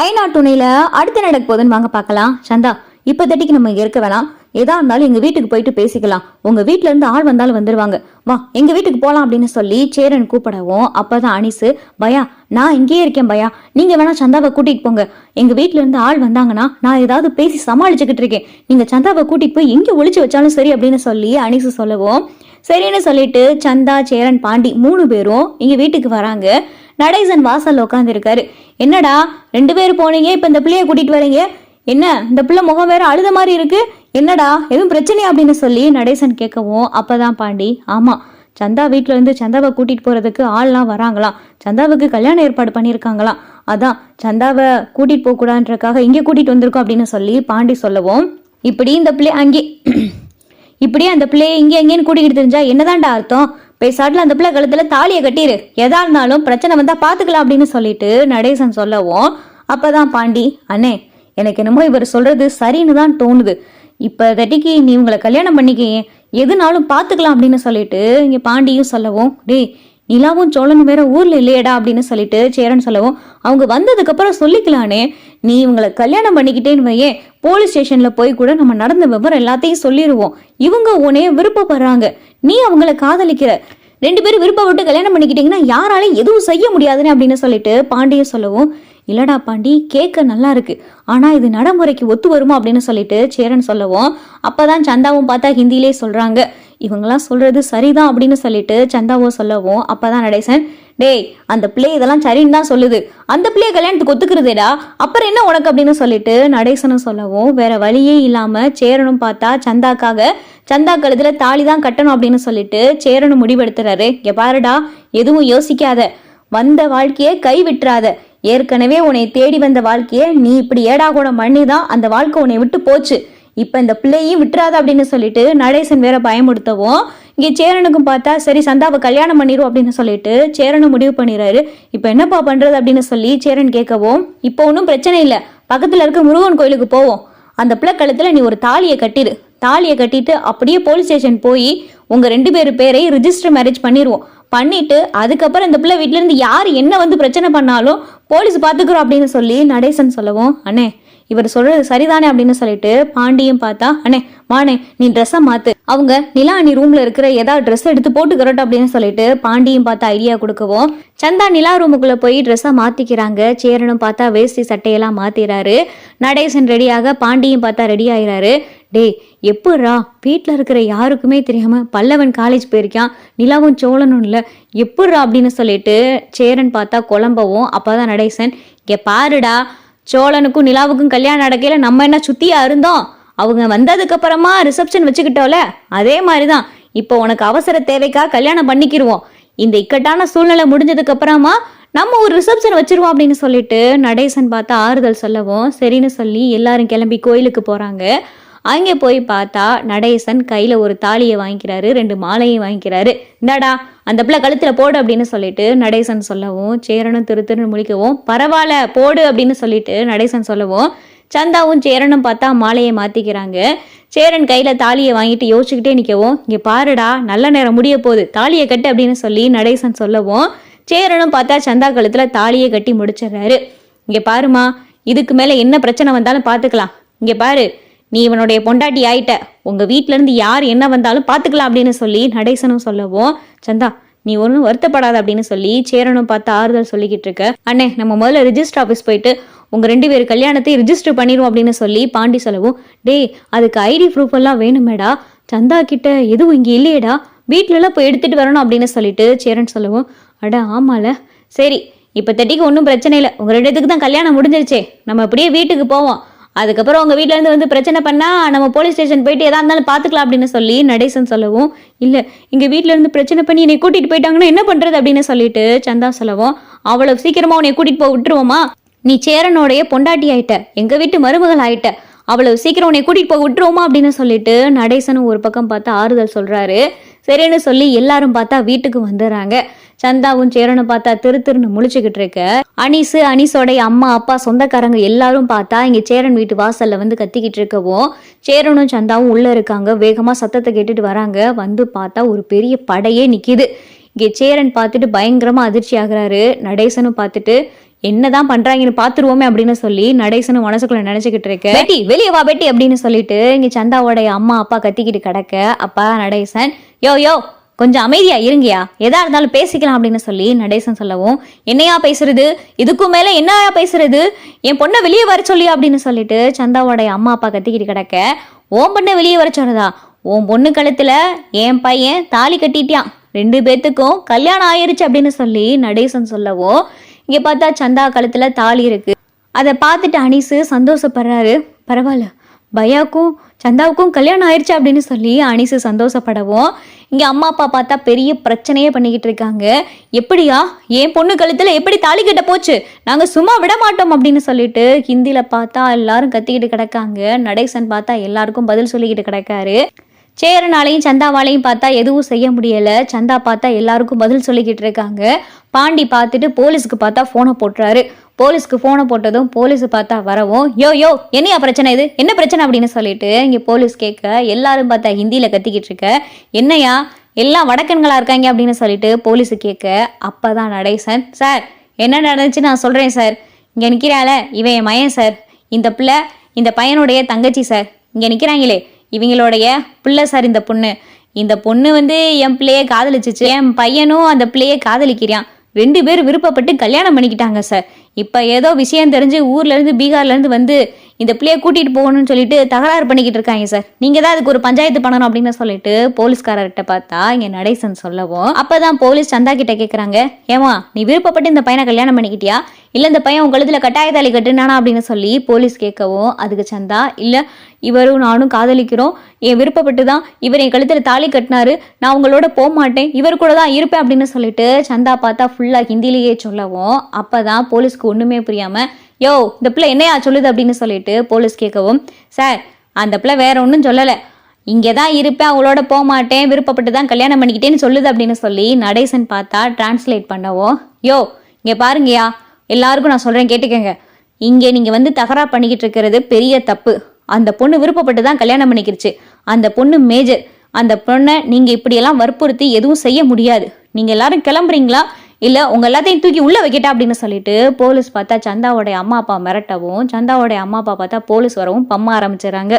ஐநா துணையில அடுத்து நடக்க போகுதுன்னு வாங்க பார்க்கலாம். சந்தா, இப்போதைக்கு நம்ம இங்க இருக்க வேணாம். எதா இருந்தாலும் எங்க வீட்டுக்கு போயிட்டு பேசிக்கலாம். உங்க வீட்டுல இருந்து ஆள் வந்தாலும் வந்துருவாங்க. வா, எங்க வீட்டுக்கு போலாம் அப்படின்னு சொல்லி சேரன் கூப்பிடவும் அப்பதான் அனிசு, பயா நான் இங்கேயே இருக்கேன் பயா, நீங்க வேணா சந்தாவை கூட்டிட்டு போங்க. எங்க வீட்டுல இருந்து ஆள் வந்தாங்கன்னா நான் ஏதாவது பேசி சமாளிச்சுக்கிட்டு இருக்கேன். நீங்க சந்தாவை கூட்டிட்டு போய் எங்க ஒளிச்சு வச்சாலும் சரி அப்படின்னு சொல்லி அனிசு சொல்லவும் சரின்னு சொல்லிட்டு சந்தா, சேரன், பாண்டி 3 பேரும் எங்க வீட்டுக்கு வராங்க. நடேசன் வாசல்ல உட்காந்து இருக்காரு. என்னடா 2 பேர் போனீங்க, இப்ப இந்த பிள்ளைய கூட்டிட்டு வரீங்க? என்ன இந்த பிள்ளை முகம் வேற அழுத மாதிரி இருக்கு, என்னடா எதுவும் பிரச்சனையா அப்படின்னு சொல்லி நடேசன் கேட்கவும் அப்பதான் பாண்டி, ஆமா சந்தா வீட்டுல இருந்து சந்தாவை கூட்டிட்டு போறதுக்கு ஆள்லாம் வராங்களாம். சந்தாவுக்கு கல்யாணம் ஏற்பாடு பண்ணியிருக்காங்களாம். அதான் சந்தாவை கூட்டிட்டு போக கூடாதுன்றக்காக இங்கே கூட்டிட்டு வந்திருக்கோம் அப்படின்னு சொல்லி பாண்டி சொல்லவும், இப்படி இந்த பிள்ளை அங்கே இப்படியே அந்த பிள்ளைய இங்கே எங்கேன்னு கூட்டிக்கிட்டு தெரிஞ்சா என்னதான்டா அர்த்தம்? பேசாட்டில் அந்த பிள்ளை கழுத்துல தாலியை கட்டிரு, எதா இருந்தாலும் பிரச்சனை வந்தா பாத்துக்கலாம் அப்படின்னு சொல்லிட்டு நடேசன் சொல்லவும் அப்பதான் பாண்டி, அண்ணே எனக்கு என்னமோ இவர் சொல்றது சரின்னு தான் தோணுது. இப்போதைக்கு நீ உங்களை கல்யாணம் பண்ணிக்க, எதுனாலும் பாத்துக்கலாம் அப்படின்னு சொல்லிட்டு இங்க பாண்டியும் சொல்லவும், டேய் நிலாவும் சோழனும் வேற ஊர்ல இல்லையடா அப்படின்னு சொல்லிட்டு சேரன் சொல்லவும், அவங்க வந்ததுக்கு அப்புறம் சொல்லிக்கலானே, நீ இவங்களை கல்யாணம் பண்ணிக்கிட்டேன்னு வையே, போலீஸ் ஸ்டேஷன்ல போய் கூட நம்ம நடந்த விவரம் எல்லாத்தையும் சொல்லிடுவோம். இவங்க உன்னைய விருப்பப்படுறாங்க, நீ அவங்கள காதலிக்கிற, 2 பேரும் விருப்பப்பட்டு கல்யாணம் பண்ணிக்கிட்டீங்கன்னா யாராலையும் எதுவும் செய்ய முடியாதுன்னு அப்படின்னு சொல்லிட்டு பாண்டிய சொல்லவும், இல்லடா பாண்டி கேட்க நல்லா இருக்கு, ஆனா இது நடைமுறைக்கு ஒத்து வருமா அப்படின்னு சொல்லிட்டு சேரன் சொல்லவும் அப்பதான் சந்தாவும் பார்த்தா ஹிந்தியிலே சொல்றாங்க, இவங்கெல்லாம் சொல்றது சரிதான் அப்படின்னு சொல்லிட்டு சந்தாவும் சொல்லவும் அப்பதான் நடேசன், டேய் அந்த பிள்ளை இதெல்லாம் சரின்னு தான் சொல்லுது, அந்த பிள்ளைய கல்யாணத்துக்கு ஒத்துக்கிறதேடா, அப்புறம் என்ன உனக்கு அப்படின்னு சொல்லிட்டு நடேசனும் சொல்லவும் வேற வழியே இல்லாம சேரனும் பார்த்தா சந்தா கழுத்துல தாலி தான் கட்டணும் அப்படின்னு சொல்லிட்டு சேரனும் முடிவெடுத்துறாரு. இங்க பாருடா, எதுவும் யோசிக்காத, வந்த வாழ்க்கையை கை விட்டுறாத, ஏற்கனவே உன்னை தேடி வந்த வாழ்க்கையை நீ இப்படி ஏடாகூடம் பண்ணிதான் அந்த வாழ்க்கை உன்னை விட்டு போச்சு, இப்ப இந்த பிள்ளையும் விட்டுறாத அப்படின்னு சொல்லிட்டு நடேசன் வேற பயமுடுத்தவும் இங்க சேரனுக்கும் பார்த்தா சரி சந்தாவை கல்யாணம் பண்ணிரும் அப்படின்னு சொல்லிட்டு சேரனும் முடிவு பண்ணிடுறாரு. இப்ப என்னப்பா பண்றது அப்படின்னு சொல்லி சேரன் கேட்கவும், இப்போ ஒன்றும் பிரச்சனை இல்லை, பக்கத்துல இருக்க முருகன் கோயிலுக்கு போவோம், அந்த பிள்ளை கழுத்துல நீ ஒரு தாலியை கட்டிடு, தாலியை கட்டிட்டு அப்படியே போலீஸ் ஸ்டேஷன் போய் உங்க 2 பேர் பேரை ரிஜிஸ்டர் மேரேஜ் பண்ணிடுவோம், பண்ணிட்டு அதுக்கப்புறம் இந்த பிள்ளை வீட்டுல இருந்து யார் என்ன வந்து பிரச்சனை பண்ணாலும் போலீஸ் பாத்துக்கிறோம் அப்படின்னு சொல்லி நடேசன் சொல்லவும், அண்ணே இவர் சொல்றது சரிதானே அப்படின்னு சொல்லிட்டு பாண்டியும் பார்த்தா, அண்ணே மானே நீ ட்ரெஸ்ஸை மாத்து, அவங்க நிலா நீ ரூம்ல இருக்கிற ஏதாவது ட்ரெஸ் எடுத்து போட்டுக்கிறோம் அப்படின்னு சொல்லிட்டு பாண்டியும் பார்த்தா ஐடியா கொடுக்கவும் சந்தா நிலா ரூமுக்குள்ள போய் ட்ரெஸ்ஸை மாத்திக்கிறாங்க. சேரனும் பார்த்தா வேஷ்டி சட்டையெல்லாம் மாத்திராரு. நடேசன் ரெடியாக பாண்டியும் பார்த்தா ரெடி ஆகிறாரு. டேய் எப்பட்றா வீட்டில் இருக்கிற யாருக்குமே தெரியாம பல்லவன் காலேஜ் போயிருக்கான், நிலாவும் சோழனும் இல்லை, எப்பட்றா அப்படின்னு சொல்லிட்டு சேரன் பார்த்தா குழம்பவும் அப்பதான் நடேசன், இங்க பாருடா, சோழனுக்கும் நிலாவுக்கும் கல்யாணம் நடக்கையில நம்ம என்ன சுத்தியா இருந்தோம், அவங்க வந்ததுக்கு அப்புறமா ரிசப்ஷன் வச்சுக்கிட்டோல, அதே மாதிரிதான் இப்போ உனக்கு அவசர தேவைக்கா கல்யாணம் பண்ணிக்கிருவோம், இந்த இக்கட்டான சூழ்நிலை முடிஞ்சதுக்கு அப்புறமா நம்ம ஒரு ரிசப்ஷன் வச்சிருவோம் அப்படின்னு சொல்லிட்டு நடேசன் பார்த்தா ஆறுதல் சொல்லவும் சரின்னு சொல்லி எல்லாரும் கிளம்பி கோயிலுக்கு போறாங்க. அங்கே போய் பார்த்தா நடேசன் கையில ஒரு தாலியை வாங்கிக்கிறாரு, 2 மாலையும் வாங்கிக்கிறாரு. இந்தாடா அந்த பிள்ளை கழுத்துல போடு அப்படின்னு சொல்லிட்டு நடேசன் சொல்லவும் சேரனும் திருன்னு முழிக்கவும், பரவாயில்ல போடு அப்படின்னு சொல்லிட்டு நடேசன் சொல்லவும் சந்தாவும் சேரனும் பார்த்தா மாலையை மாத்திக்கிறாங்க. சேரன் கையில தாலியை வாங்கிட்டு யோசிச்சுக்கிட்டே நிற்கவும், இங்க பாருடா நல்ல நேரம் முடிய போகுது, தாலியை கட்டு அப்படின்னு சொல்லி நடேசன் சொல்லவும் சேரனும் பார்த்தா சந்தா கழுத்துல தாலியை கட்டி முடிச்சிடுறாரு. இங்க பாருமா, இதுக்கு மேல என்ன பிரச்சனை வந்தாலும் பாத்துக்கலாம், இங்க பாரு நீ இவனுடைய பொண்டாட்டி ஆயிட்ட, உங்க வீட்டுல இருந்து யார் என்ன வந்தாலும் பாத்துக்கலாம் அப்படின்னு சொல்லி நடேசனும் சொல்லவும், சந்தா நீ ஒன்றும் வருத்தப்படாத அப்படின்னு சொல்லி சேரனும் பார்த்து ஆறுதல் சொல்லிக்கிட்டு இருக்க. அண்ணே நம்ம முதல்ல ரிஜிஸ்டர் ஆஃபீஸ் போயிட்டு உங்க 2 பேர் கல்யாணத்தை ரிஜிஸ்டர் பண்ணிடுவோம் அப்படின்னு சொல்லி பாண்டி சொல்லவும், டேய் அதுக்கு ஐடி ப்ரூஃப் எல்லாம் வேணுமேடா, சந்தா கிட்ட எதுவும் இங்க இல்லையேடா, வீட்டுல எல்லாம் போய் எடுத்துட்டு வரணும் அப்படின்னு சொல்லிட்டு சேரன் சொல்லவும், அட ஆமால சரி இப்போதைக்கு ஒன்றும் பிரச்சனை இல்லை, உங்க 2 பேருக்கு தான் கல்யாணம் முடிஞ்சிருச்சே, நம்ம அப்படியே வீட்டுக்கு போவோம், அதுக்கப்புறம் உங்க வீட்டுல இருந்து வந்து பிரச்சனை பண்ணா நம்ம போலீஸ் ஸ்டேஷன் போயிட்டு எதா இருந்தாலும் பாத்துக்கலாம் அப்படின்னு சொல்லி நடேசன் சொல்லவும், இல்ல எங்க வீட்டுல இருந்து பிரச்சனை பண்ணி என்னை கூட்டிட்டு போயிட்டாங்கன்னா என்ன பண்றது அப்படின்னு சொல்லிட்டு சந்தா சொல்லவும், அவ்வளவு சீக்கிரமா உன்னை கூட்டிட்டு போய் விட்டுருவோமா, நீ சேரனோடைய பொண்டாட்டி ஆயிட்ட, எங்க வீட்டு மருமகள் ஆயிட்ட, அவ்வளவு சீக்கிரம் உன்னை கூட்டிட்டு போய் விட்டுருவோமா அப்படின்னு சொல்லிட்டு நடேசனும் ஒரு பக்கம் பார்த்து ஆறுதல் சொல்றாரு. சரின்னு சொல்லி எல்லாரும் பார்த்தா வீட்டுக்கு வந்துடுறாங்க. சந்தாவும் சேரனும் பார்த்தா திருன்னு முழிச்சுக்கிட்டு இருக்க. அனீஸோடைய அம்மா அப்பா சொந்தக்காரங்க எல்லாரும் பார்த்தா இங்க சேரன் வீட்டு வாசல்ல வந்து கத்திக்கிட்டு இருக்கவும் சேரனும் சந்தாவும் உள்ள இருக்காங்க. வேகமா சத்தத்தை கேட்டுட்டு வராங்க. வந்து பார்த்தா ஒரு பெரிய படையே நிக்குது. இங்கே சேரன் பார்த்துட்டு பயங்கரமா அதிர்ச்சி ஆகுறாரு. நடேசனும் பார்த்துட்டு என்னதான் பண்றாங்கன்னு பாத்துருவோமே அப்படின்னு சொல்லி நடேசனும் மனசுக்குள்ள நினைச்சுக்கிட்டு இருக்கு. பெட்டி வெளியே வா பெட்டி அப்படின்னு சொல்லிட்டு இங்க சந்தாவோடைய அம்மா அப்பா கத்திக்கிட்டு கிடக்க. அப்பா நடேசன் யோ யோ கொஞ்சம் அமைதியா இருங்கயா, எதா இருந்தாலும் பேசிக்கலாம் அப்படின்னு சொல்லி நடேசன் சொல்லவும், என்னையா பேசுறது, இதுக்கும் மேல என்னையா பேசுறது, என் பொண்ணை வெளியே வர சொல்லியா அப்படின்னு சொல்லிட்டு சந்தாவோடைய அம்மா அப்பா கத்திக்கிட்டு கிடக்க. உன் பொண்ணை வெளியே வர சொன்னதா? உன் பொண்ணு கழுத்துல என் பையன் தாலி கட்டிட்டியான், 2 பேத்துக்கும் கல்யாணம் ஆயிருச்சு அப்படின்னு சொல்லி நடேசன் சொல்லவும், இங்க பார்த்தா சந்தா கழுத்துல தாலி இருக்கு. அதை பார்த்துட்டு அனீஸு சந்தோஷப்படுறாரு. பரவாயில்ல, பயாவுக்கும் சந்தாவுக்கும் கல்யாணம் ஆயிடுச்சு அப்படின்னு சொல்லி அனீஸு சந்தோஷப்படவும், இங்க அம்மா அப்பா பார்த்தா பெரிய பிரச்சனையே பண்ணிக்கிட்டு இருக்காங்க. எப்படியா என் பொண்ணு கழுத்துல எப்படி தாலி கட்ட போச்சு, நாங்க சும்மா விட மாட்டோம் அப்படின்னு சொல்லிட்டு ஹிந்தியில பார்த்தா எல்லாரும் கத்திக்கிட்டு கிடக்காங்க. நடேசன் பார்த்தா எல்லாருக்கும் பதில் சொல்லிக்கிட்டு கிடக்காரு. சேரனாலையும் சந்தாவாலையும் பார்த்தா எதுவும் செய்ய முடியல. சந்தா பார்த்தா எல்லாருக்கும் பதில் சொல்லிக்கிட்டு இருக்காங்க. பாண்டி பார்த்துட்டு போலீஸுக்கு பார்த்தா ஃபோனை போட்டுறாரு. போலீஸ்க்கு ஃபோனை போட்டதும் போலீஸ் பார்த்தா வரவும், யோ யோ என்னையா பிரச்சனை, இது என்ன பிரச்சனை அப்படின்னு சொல்லிட்டு இங்கே போலீஸ் கேட்க, எல்லாரும் பார்த்தா ஹிந்தியில் கத்திக்கிட்டு இருக்க. என்னையா எல்லாம் வடக்கன்களா இருக்காங்க அப்படின்னு சொல்லிட்டு போலீஸு கேட்க. அப்பதான் நடேசன், சார் என்ன நடந்துச்சு நான் சொல்றேன் சார், இங்கே நிற்கிறாள இவன் என் மயன் சார், இந்த பிள்ளை இந்த பையனுடைய தங்கச்சி சார், இங்கே நிற்கிறாங்களே இவங்களுடைய பிள்ளை சார். இந்த பொண்ணு என் பிள்ளைய காதலிச்சிச்சு, என் பையனும் அந்த பிள்ளைய காதலிக்கிறான், 2 பேர் விருப்பப்பட்டு கல்யாணம் பண்ணிக்கிட்டாங்க சார். இப்போ ஏதோ விஷயம் தெரிஞ்சு ஊர்லேருந்து பீகார்லேருந்து இந்த பிள்ளைய கூட்டிகிட்டு போகணும்னு சொல்லிட்டு தகராறு பண்ணிக்கிட்டு இருக்காங்க சார். நீங்கள் தான் அதுக்கு ஒரு பஞ்சாயத்து பண்ணணும் அப்படின்னு சொல்லிட்டு போலீஸ்காரர்கிட்ட பார்த்தா இங்கே நடேசன் சொல்லவும், அப்போ தான் போலீஸ் சந்தா கிட்ட கேட்குறாங்க, ஏமா நீ விருப்பப்பட்டு இந்த பையனை கல்யாணம் பண்ணிக்கிட்டியா, இல்லை இந்த பையன் உங்க கழுத்துல கட்டாய தாலி கட்டுனானா அப்படின்னு சொல்லி போலீஸ் கேட்கவும், அதுக்கு சந்தா, இல்லை இவரும் நானும் காதலிக்கிறோம், என் விருப்பப்பட்டு தான் இவர் என் கழுத்துல தாலி கட்டினாரு, நான் உங்களோட போக மாட்டேன், இவர் கூட தான் இருப்பேன் அப்படின்னு சொல்லிட்டு சந்தா பார்த்தா ஃபுல்லாக ஹிந்திலேயே சொல்லவும், அப்போ தான் போலீஸ்க்கு ஒன்றுமே புரியாமல், யோ இந்த பிள்ளை என்னையா சொல்லுது அப்படின்னு சொல்லிட்டு போலீஸ் கேட்கவும், சார் அந்த பிள்ளை வேற ஒன்றும் சொல்லலை, இங்கே தான் இருப்பேன், அவங்களோட போக மாட்டேன், விருப்பப்பட்டு தான் கல்யாணம் பண்ணிக்கிட்டேன்னு சொல்லுது அப்படின்னு சொல்லி நடேசன் பார்த்தா டிரான்ஸ்லேட் பண்ணவும், யோ இங்கே பாருங்கயா எல்லாருக்கும் நான் சொல்கிறேன் கேட்டுக்கங்க, இங்கே நீங்கள் தகராறு பண்ணிக்கிட்டு இருக்கிறது பெரிய தப்பு. அந்த பொண்ணு விருப்பப்பட்டு தான் கல்யாணம் பண்ணிக்கிருச்சு, அந்த பொண்ணு மேஜர், அந்த பொண்ணை நீங்கள் இப்படியெல்லாம் வற்புறுத்தி எதுவும் செய்ய முடியாது, நீங்கள் எல்லாரும் கிளம்புறீங்களா இல்லை உங்கள் எல்லாத்தையும் தூக்கி உள்ளே வைக்கிட்டா அப்படின்னு சொல்லிட்டு போலீஸ் பார்த்தா சந்தாவோடைய அம்மா அப்பா மிரட்டவும், சந்தாவோடைய அம்மா அப்பா பார்த்தா போலீஸ் வரவும் பம்ம ஆரம்பிச்சிடறாங்க.